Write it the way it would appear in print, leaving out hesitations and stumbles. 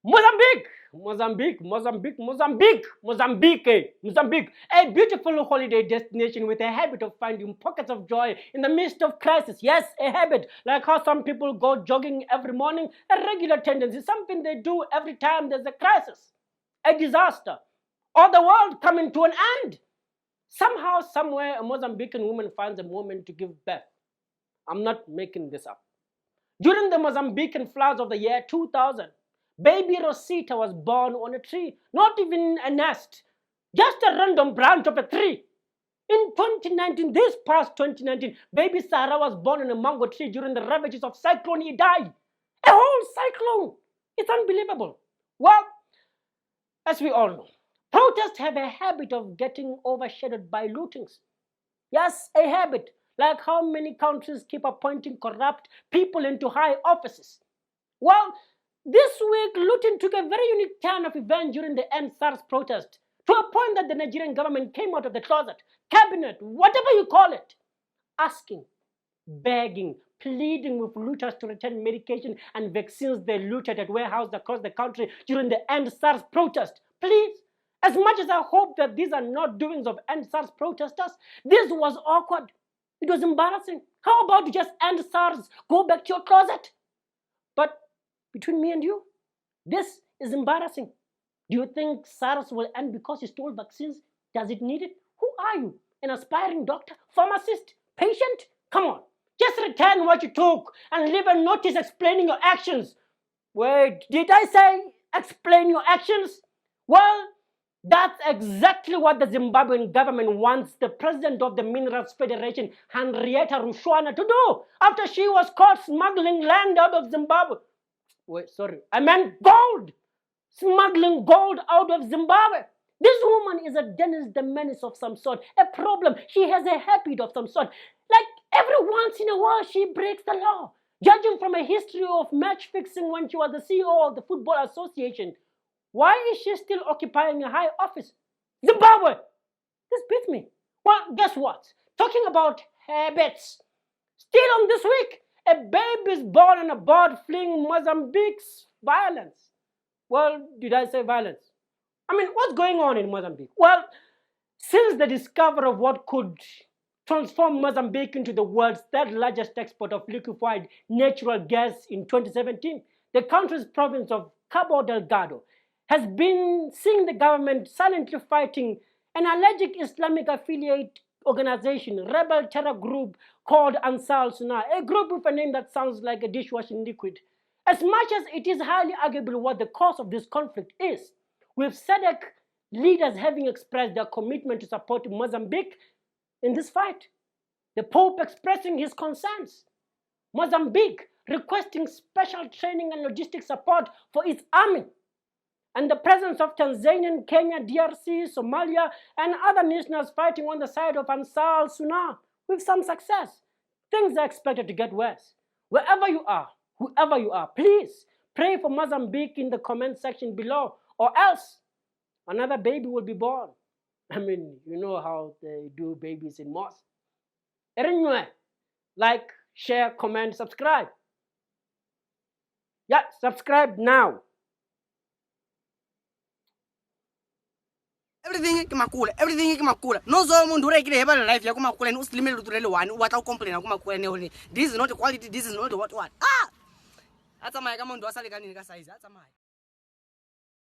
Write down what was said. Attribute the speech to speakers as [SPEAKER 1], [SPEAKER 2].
[SPEAKER 1] Mozambique, Mozambique, Mozambique, Mozambique, Mozambique, Mozambique, a beautiful holiday destination with a habit of finding pockets of joy in the midst of crisis. Yes, a habit, like how some people go jogging every morning, a regular tendency, something they do every time there's a crisis, a disaster, or the world coming to an end. Somehow, somewhere, a Mozambican woman finds a moment to give birth. I'm not making this up. During the Mozambican floods of the year 2000, baby Rosita was born on a tree, not even a nest, just a random branch of a tree. In 2019, this past 2019, baby Sarah was born on a mango tree during the ravages of Cyclone Idai. A whole cyclone. It's unbelievable. Well, as we all know, protests have a habit of getting overshadowed by lootings. Yes, a habit, like how many countries keep appointing corrupt people into high offices. Well, this week, looting took a very unique turn of events during the End SARS protest, to a point that the Nigerian government came out of the closet, cabinet, whatever you call it, asking, begging, pleading with looters to return medication and vaccines they looted at warehouses across the country during the End SARS protest. Please, as much as I hope that these are not doings of End SARS protesters, this was awkward. It was embarrassing. How about you just end SARS, go back to your closet? But between me and you, this is embarrassing. Do you think SARS will end because you stole vaccines? Does it need it? Who are you? An aspiring doctor? Pharmacist? Patient? Come on. Just return what you took and leave a notice explaining your actions. Wait, did I say explain your actions? Well, that's exactly what the Zimbabwean government wants the president of the Minerals Federation, Henrietta Rushwana, to do after she was caught smuggling land out of Zimbabwe. Wait, sorry, I meant gold. Smuggling gold out of Zimbabwe. This woman is a Dennis the Menace of some sort, a problem. She has a habit of some sort. Like every once in a while, she breaks the law. Judging from a history of match fixing when she was the CEO of the Football Association, why is she still occupying a high office? Zimbabwe! This beats me. Well, guess what? Talking about habits. Still on this week, a baby is born on a board fleeing Mozambique's violence. Well, did I say violence? I mean, what's going on in Mozambique? Well, since the discovery of what could transform Mozambique into the world's third largest export of liquefied natural gas in 2017, the country's province of Cabo Delgado has been seeing the government silently fighting an alleged Islamic affiliate organization, rebel terror group called Ansar Sunnah, a group with a name that sounds like a dishwashing liquid. As much as it is highly arguable what the cause of this conflict is, with SADC leaders having expressed their commitment to support Mozambique in this fight, the Pope expressing his concerns, Mozambique requesting special training and logistic support for its army, and the presence of Tanzania, Kenya, DRC, Somalia, and other nations fighting on the side of Ansar Sunnah with some success. Things are expected to get worse. Wherever you are, whoever you are, please pray for Mozambique in the comment section below, or else another baby will be born. I mean, you know how they do babies in mosque. Anyway, like, share, comment, subscribe. Yeah, subscribe now.
[SPEAKER 2] Everything kumakula, everything kumakula. No zo mundu urekile heba life ya kumakula ni usilimele luturele wani wata complain na kumakula ne hone. This is not quality, this is not what. Ah! Hata maya kama ndo asale kanini ka size, hata maya.